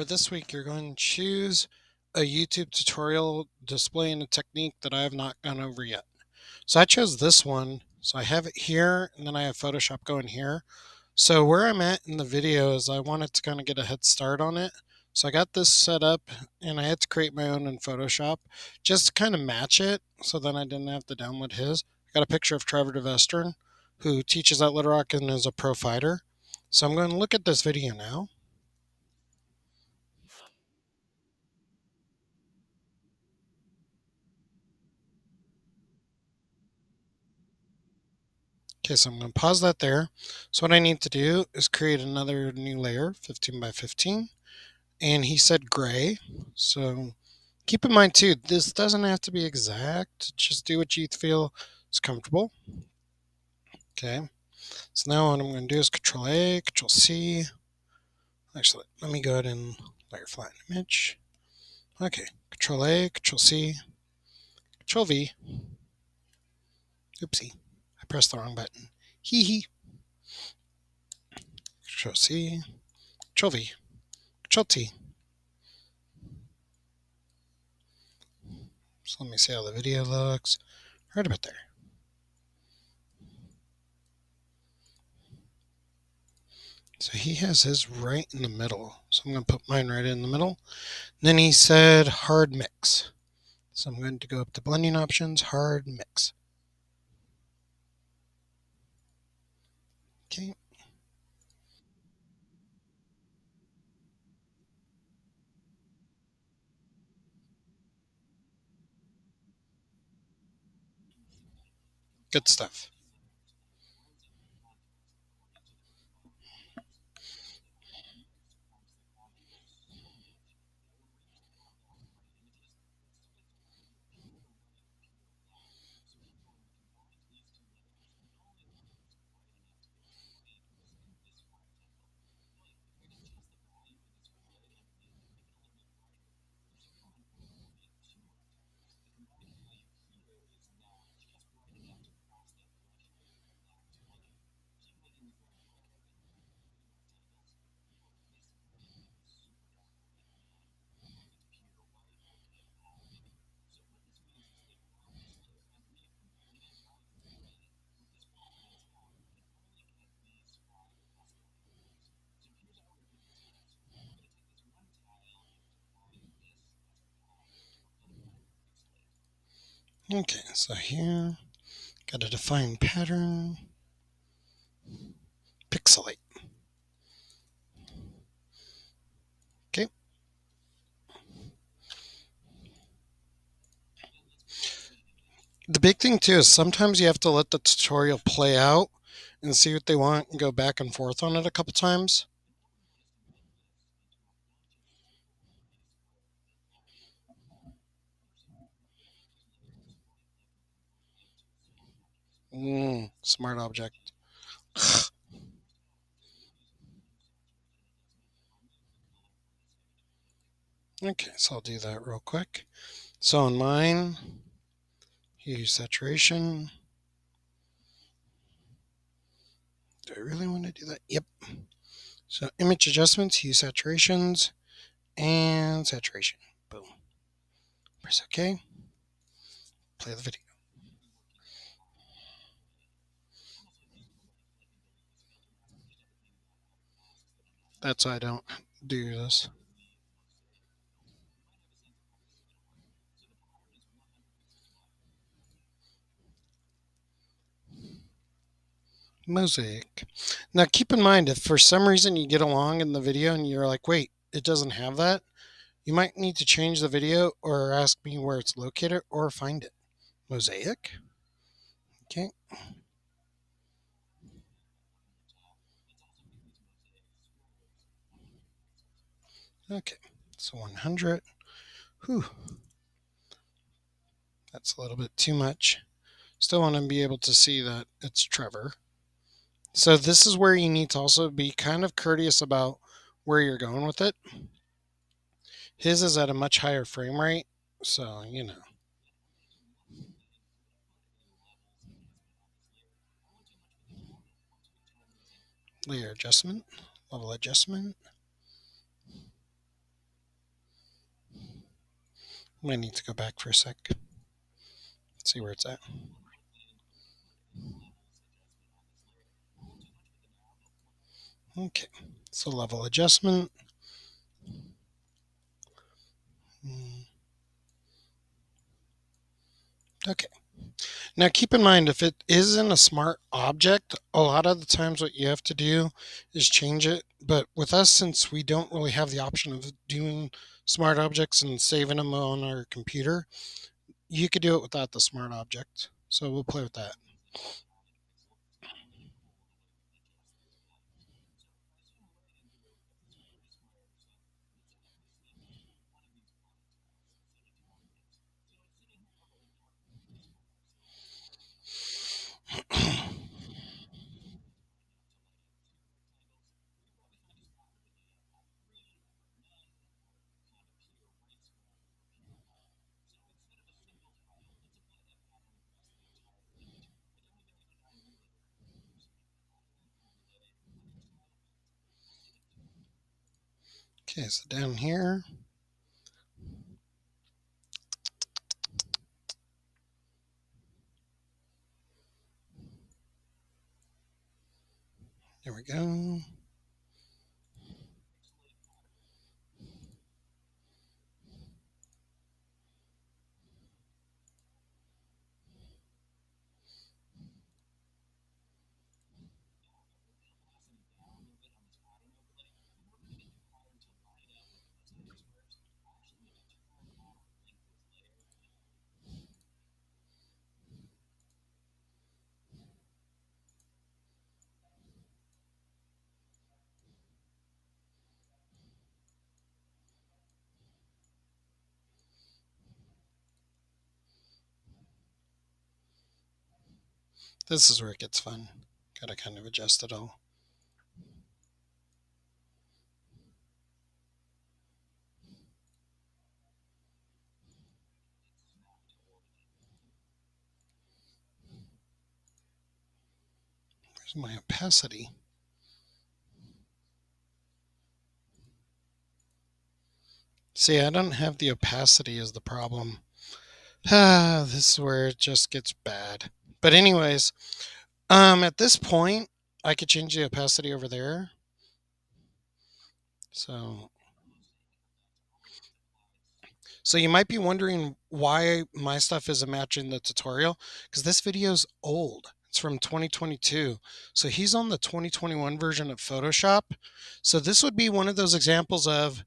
For this week, you're going to choose a YouTube tutorial displaying a technique that I have not gone over yet. So I chose this one. So I have it here, and then I have Photoshop going here. So where I'm at in the video is I wanted to kind of get a head start on it. So I got this set up, and I had to create my own in Photoshop just to kind of match it, so then I didn't have to download his. I got a picture of Trevor DeVestern, who teaches at Little Rock and is a pro fighter. So I'm going to look at this video now. Okay, so I'm going to pause that there. So what I need to do is create another new layer, 15 by 15. And he said gray. So keep in mind too, this doesn't have to be exact. Just do what you feel is comfortable. Okay. So now what I'm going to do is Control A, Control C. Actually, let me go ahead and layer flatten image. Okay. Control A, Control C, Control V. Oopsie. I pressed the wrong button. Hee hee. Control C, Control V, Control T. So let me see how the video looks. Right about there. So he has his right in the middle. So I'm going to put mine right in the middle. Then he said hard mix. So I'm going to go up to blending options, hard mix. Okay. Good stuff. Okay, so here, got a defined pattern. Pixelate. Okay. The big thing too is sometimes you have to let the tutorial play out and see what they want and go back and forth on it a couple times. Smart object. Okay, so I'll do that real quick. So on mine, hue saturation. Do I really want to do that? Yep. So image adjustments, hue saturations, and saturation. Boom. Press OK. Play the video. That's why I don't do this. Mosaic. Now keep in mind, if for some reason you get along in the video and you're like, wait, it doesn't have that, you might need to change the video or ask me where it's located or find it. Mosaic. Okay. Okay. So 100. Whew. That's a little bit too much. Still want to be able to see that it's Trevor. So this is where you need to also be kind of courteous about where you're going with it. His is at a much higher frame rate, so layer adjustment, level adjustment. Might need to go back for a sec. See where it's at. Okay. So level adjustment. Mm, okay. Now keep in mind, if it isn't a smart object, a lot of the times what you have to do is change it. But with us, since we don't really have the option of doing smart objects and saving them on our computer, you could do it without the smart object. So we'll play with that. Okay, so down here, there we go. This is where it gets fun. Gotta kind of adjust it all. Where's my opacity? See, I don't have the opacity as the problem. Ah, this is where it just gets bad. But anyways, at this point, I could change the opacity over there. So, so you might be wondering why my stuff isn't matching the tutorial, because this video's old. It's from 2022. So he's on the 2021 version of Photoshop. So this would be one of those examples of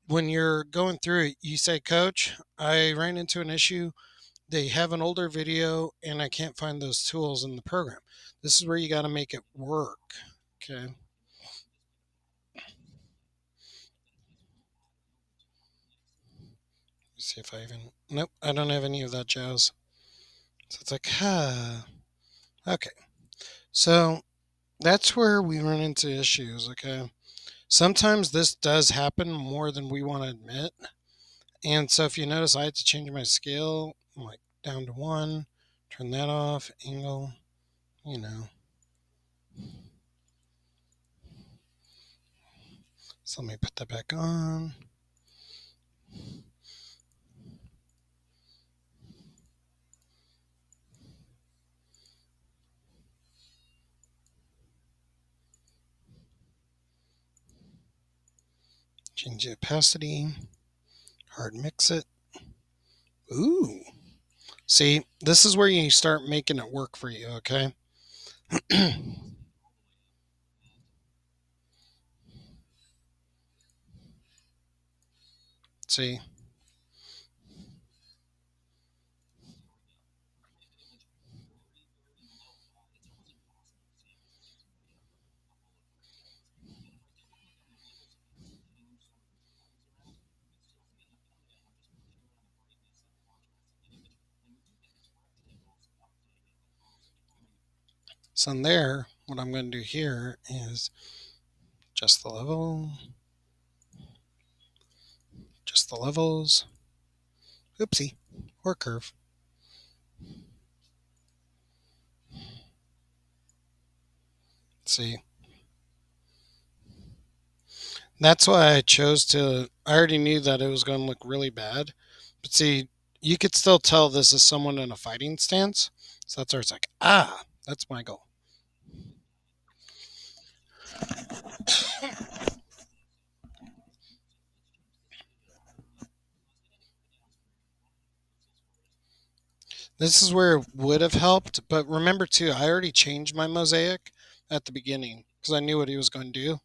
when you're going through it, you say, Coach, I ran into an issue. They have an older video and I can't find those tools in the program. This is where you got to make it work. Okay. Let's see if I even, nope, I don't have any of that jazz. So it's like, okay. So that's where we run into issues. Okay. Sometimes this does happen more than we want to admit. And so if you notice, I had to change my scale, like down to one, turn that off, angle, you know. So let me put that back on. Change the opacity. Hard mix it. Ooh. See, this is where you start making it work for you, okay? See, so in there, what I'm going to do here is adjust the level, adjust the levels. Oopsie, or curve. See, that's why I chose to. I already knew that it was going to look really bad. But see, you could still tell this is someone in a fighting stance. So that's where it's like, ah, that's my goal. This is where it would have helped, but remember too, I already changed my mosaic at the beginning because I knew what he was going to do.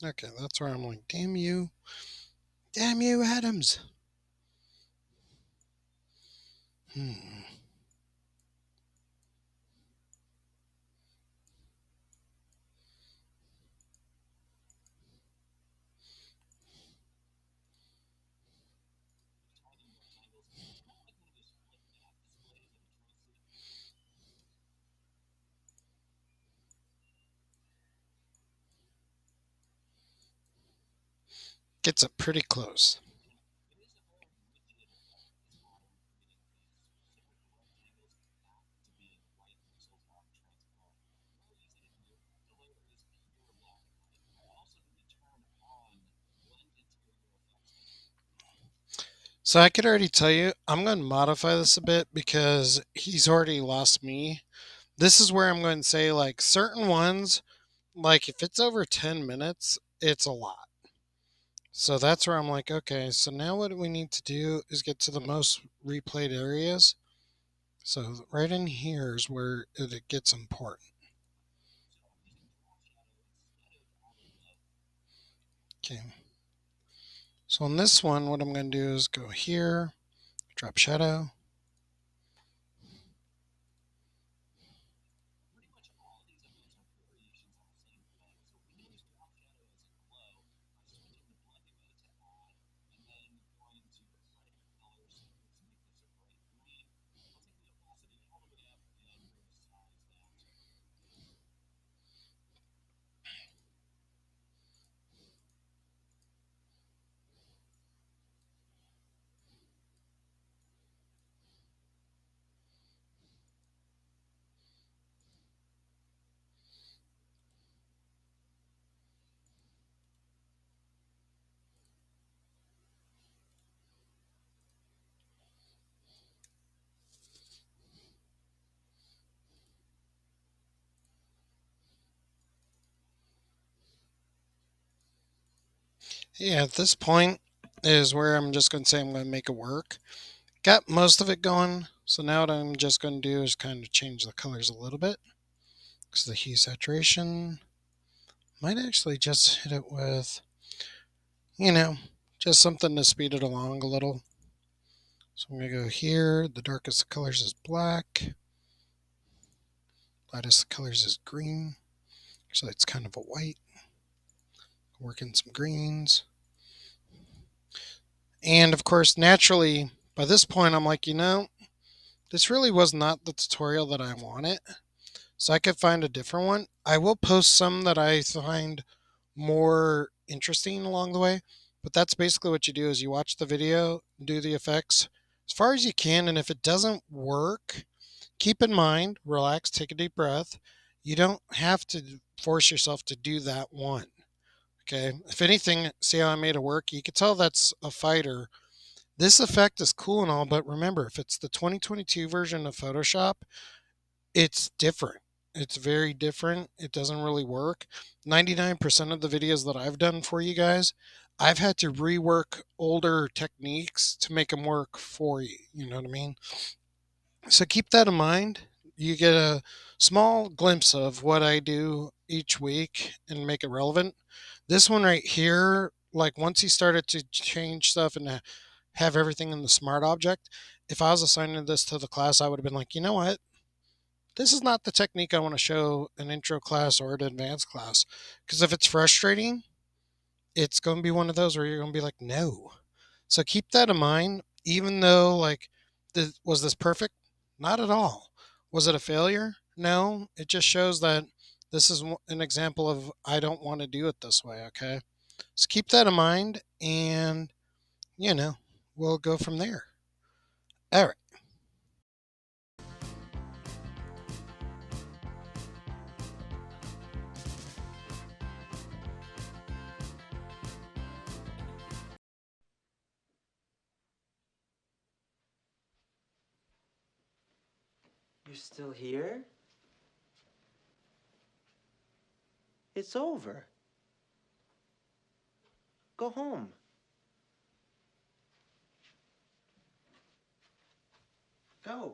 Okay, that's where I'm like, damn you, Adams. Hmm. Gets it pretty close. So I could already tell you, I'm going to modify this a bit because he's already lost me. This is where I'm going to say, like, certain ones, like, if it's over 10 minutes, it's a lot. So that's where I'm like, okay, so now what we need to do is get to the most replayed areas. So right in here is where it gets important. Okay. So on this one, what I'm going to do is go here, drop shadow. Yeah, at this point is where I'm just going to say I'm going to make it work. Got most of it going. So now what I'm just going to do is kind of change the colors a little bit. Because the hue saturation might actually just hit it with, you know, just something to speed it along a little. So I'm going to go here. The darkest of colors is black. Lightest of colors is green. Actually, it's kind of a white. Work in some greens. And of course, naturally, by this point, I'm like, this really was not the tutorial that I wanted. So I could find a different one. I will post some that I find more interesting along the way. But that's basically what you do is you watch the video, do the effects as far as you can, and if it doesn't work, keep in mind, relax, take a deep breath. You don't have to force yourself to do that one. Okay. If anything, see how I made it work? You can tell that's a fighter. This effect is cool and all, but remember, if it's the 2022 version of Photoshop, it's different. It's very different. It doesn't really work. 99% of the videos that I've done for you guys, I've had to rework older techniques to make them work for you. You know what I mean? So keep that in mind. You get a small glimpse of what I do each week and make it relevant. This one right here, like once he started to change stuff and have everything in the smart object, if I was assigning this to the class, I would have been like, you know what? This is not the technique I want to show an intro class or an advanced class. Because if it's frustrating, it's going to be one of those where you're going to be like, no. So keep that in mind. Even though, like, was this perfect? Not at all. Was it a failure? No. It just shows that this is an example of I don't want to do it this way. Okay. So keep that in mind and, you know, we'll go from there. All right. You're still here? It's over. Go home. Go.